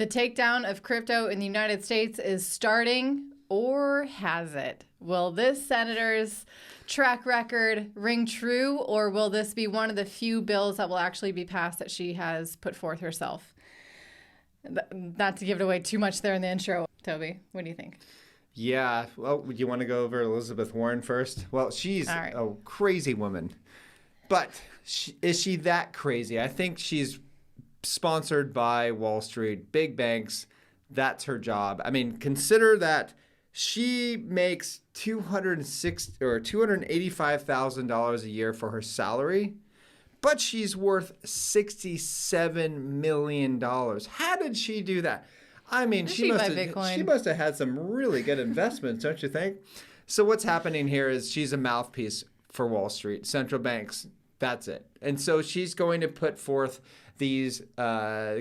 The takedown of crypto in the United States is starting, or has it? Will this senator's track record ring true, or will this be one of the few bills that will actually be passed that she has put forth herself? Not to give it away too much there in the intro. Toby, what do you think? Yeah, well, you want to go over Elizabeth Warren first? Well, she's a crazy woman. But is she that crazy? I think she's sponsored by Wall Street, big banks. That's her job. I mean, consider that she makes $285,000 a year for her salary, but she's worth $67 million. How did she do that? I mean, she must have had some really good investments, don't you think? So what's happening here is she's a mouthpiece for Wall Street, central banks. That's it. And so she's going to put forth these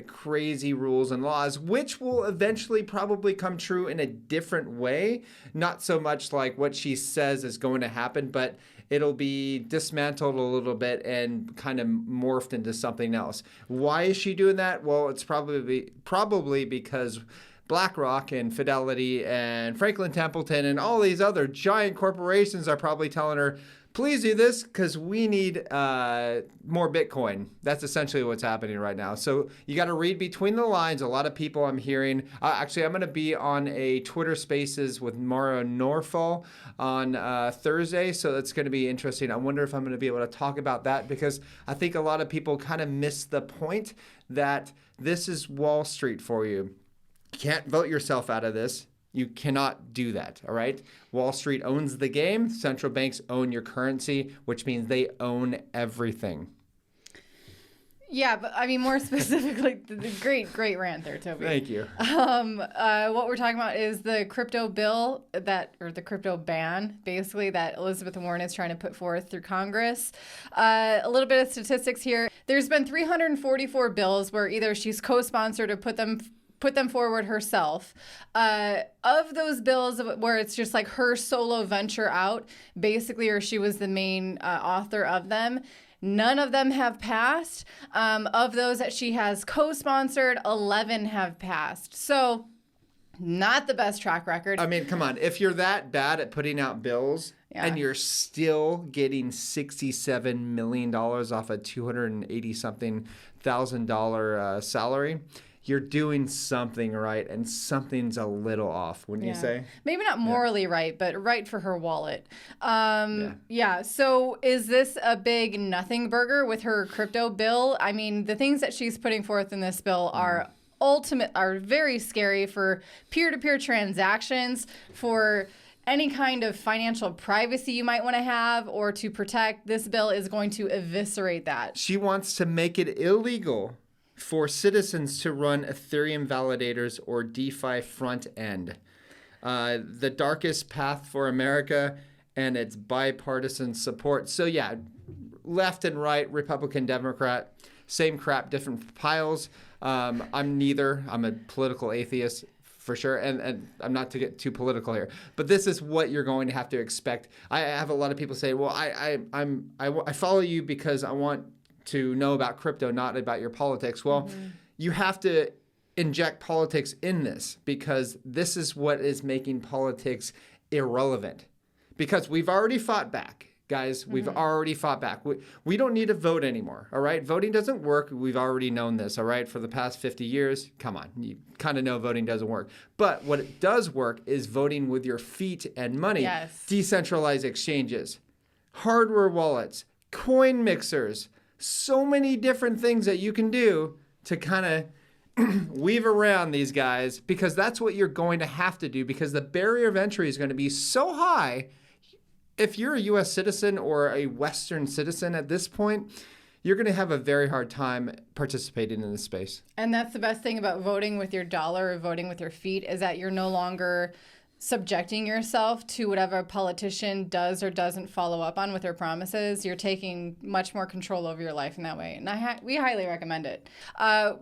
crazy rules and laws, which will eventually probably come true in a different way. Not so much like what she says is going to happen, but it'll be dismantled a little bit and kind of morphed into something else. Why is she doing that? Well, it's probably because BlackRock and Fidelity and Franklin Templeton and all these other giant corporations are probably telling her, please do this because we need more Bitcoin. That's essentially what's happening right now. So you got to read between the lines. A lot of people I'm hearing. Actually, I'm going to be on a Twitter Spaces with Mara Norfall on Thursday. So that's going to be interesting. I wonder if I'm going to be able to talk about that because I think a lot of people kind of miss the point that this is Wall Street for you. You can't vote yourself out of this. You cannot do that, all right? Wall Street owns the game. Central banks own your currency, which means they own everything. Yeah, but I mean, more specifically, great rant there, Toby. Thank you. What we're talking about is the crypto bill or the crypto ban, basically, that Elizabeth Warren is trying to put forth through Congress. A little bit of statistics here. There's been 344 bills where either she's co-sponsored or put them forward herself. Of those bills where it's just like her solo venture out, basically, or she was the main author of them, none of them have passed. Of those that she has co-sponsored, 11 have passed. So not the best track record. I mean, come on. If you're that bad at putting out bills and you're still getting $67 million off a $280-something thousand salary, you're doing something right and something's a little off, wouldn't you say? Maybe not morally right, but right for her wallet. So is this a big nothing burger with her crypto bill? I mean, the things that she's putting forth in this bill are very scary for peer-to-peer transactions, for any kind of financial privacy you might want to have or to protect. This bill is going to eviscerate that. She wants to make it illegal for citizens to run Ethereum validators or DeFi front end. The darkest path for America and its bipartisan support. So yeah, left and right, Republican, Democrat, same crap, different piles. I'm neither. I'm a political atheist for sure. And I'm not to get too political here, but this is what you're going to have to expect. I have a lot of people say, well, I follow you because I want to know about crypto, not about your politics. Well, you have to inject politics in this because this is what is making politics irrelevant. Because we've already fought back, guys. We've already fought back. We don't need to vote anymore, all right? Voting doesn't work. We've already known this, all right? For the past 50 years, come on. You kind of know voting doesn't work. But what it does work is voting with your feet and money. Yes. Decentralized exchanges, hardware wallets, coin mixers, so many different things that you can do to kind of weave around these guys because that's what you're going to have to do because the barrier of entry is going to be so high. If you're a U.S. citizen or a Western citizen at this point, you're going to have a very hard time participating in this space. And that's the best thing about voting with your dollar or voting with your feet is that you're no longer subjecting yourself to whatever a politician does or doesn't follow up on with their promises, you're taking much more control over your life in that way. And we highly recommend it.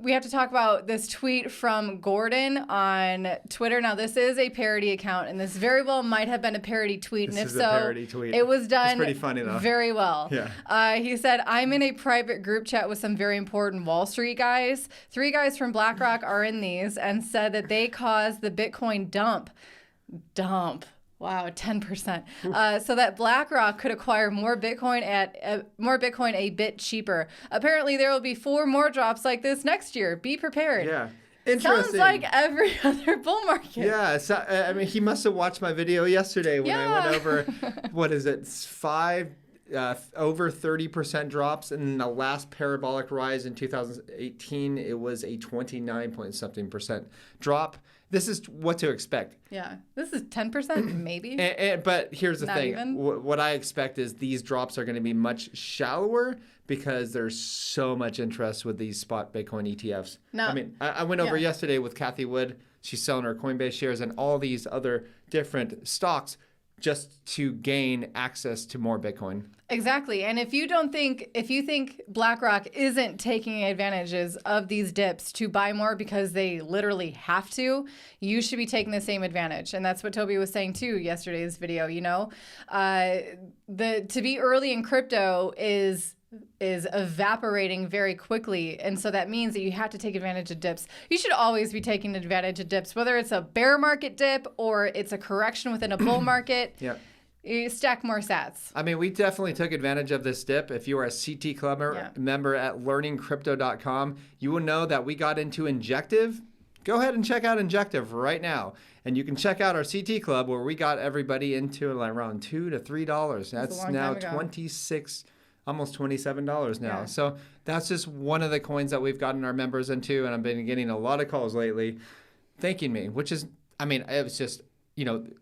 We have to talk about this tweet from Gordon on Twitter. Now, this is a parody account, and this very well might have been a parody tweet. This and if is so, a parody tweet. It was done it's pretty funny, though. very well. Yeah. He said, I'm in a private group chat with some very important Wall Street guys. 3 guys from BlackRock are in these and said that they caused the Bitcoin dump. Wow, 10%. So that BlackRock could acquire more Bitcoin a bit cheaper. Apparently, there will be 4 more drops like this next year. Be prepared. Yeah. Sounds like every other bull market. Yeah. So, I mean, he must have watched my video yesterday when I went over, what is it, over 30% drops. And the last parabolic rise in 2018, it was a 29 point something percent drop. This is what to expect. Yeah. This is 10%, maybe. But here's the Not thing. even. What I expect is these drops are going to be much shallower because there's so much interest with these spot Bitcoin ETFs. No. I mean, I went over yesterday with Kathy Wood. She's selling her Coinbase shares and all these other different stocks just to gain access to more Bitcoin. Exactly. And if you think BlackRock isn't taking advantages of these dips to buy more because they literally have to, you should be taking the same advantage. And that's what Toby was saying too yesterday's video. To be early in crypto is evaporating very quickly, and so that means that you have to take advantage of dips. You should always be taking advantage of dips, whether it's a bear market dip or it's a correction within a bull market. Yeah. You stack more sats. I mean, we definitely took advantage of this dip. If you are a CT Club member at learningcrypto.com, you will know that we got into Injective. Go ahead and check out Injective right now. And you can check out our CT Club where we got everybody into around $2 to $3. That's now $26, almost $27 now. Yeah. So that's just one of the coins that we've gotten our members into. And I've been getting a lot of calls lately thanking me, which is, I mean, it was just,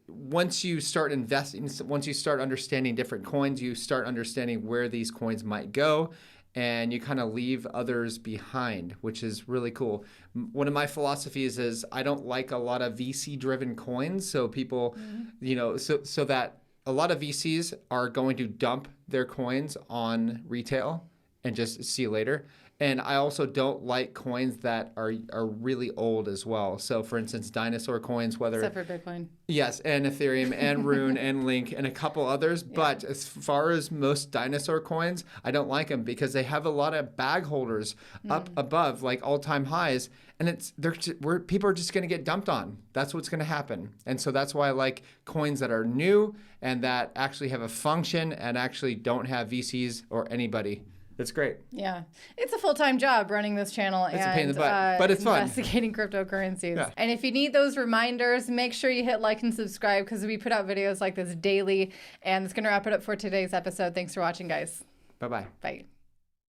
once you start investing, once you start understanding different coins, you start understanding where these coins might go, and you kind of leave others behind, which is really cool. One of my philosophies is I don't like a lot of VC-driven coins. So people, so that a lot of VCs are going to dump their coins on retail and just see you later. And I also don't like coins that are really old as well. So, for instance, dinosaur coins, except for Bitcoin. Yes, and Ethereum and Rune and Link and a couple others. Yeah. But as far as most dinosaur coins, I don't like them because they have a lot of bag holders up above, like all-time highs. And people are just going to get dumped on. That's what's going to happen. And so that's why I like coins that are new and that actually have a function and actually don't have VCs or anybody. It's great. Yeah. It's a full-time job running this channel it's a pain in the butt, but it's fun. Investigating cryptocurrencies. Yeah. And if you need those reminders, make sure you hit like and subscribe because we put out videos like this daily. And it's going to wrap it up for today's episode. Thanks for watching, guys. Bye-bye. Bye.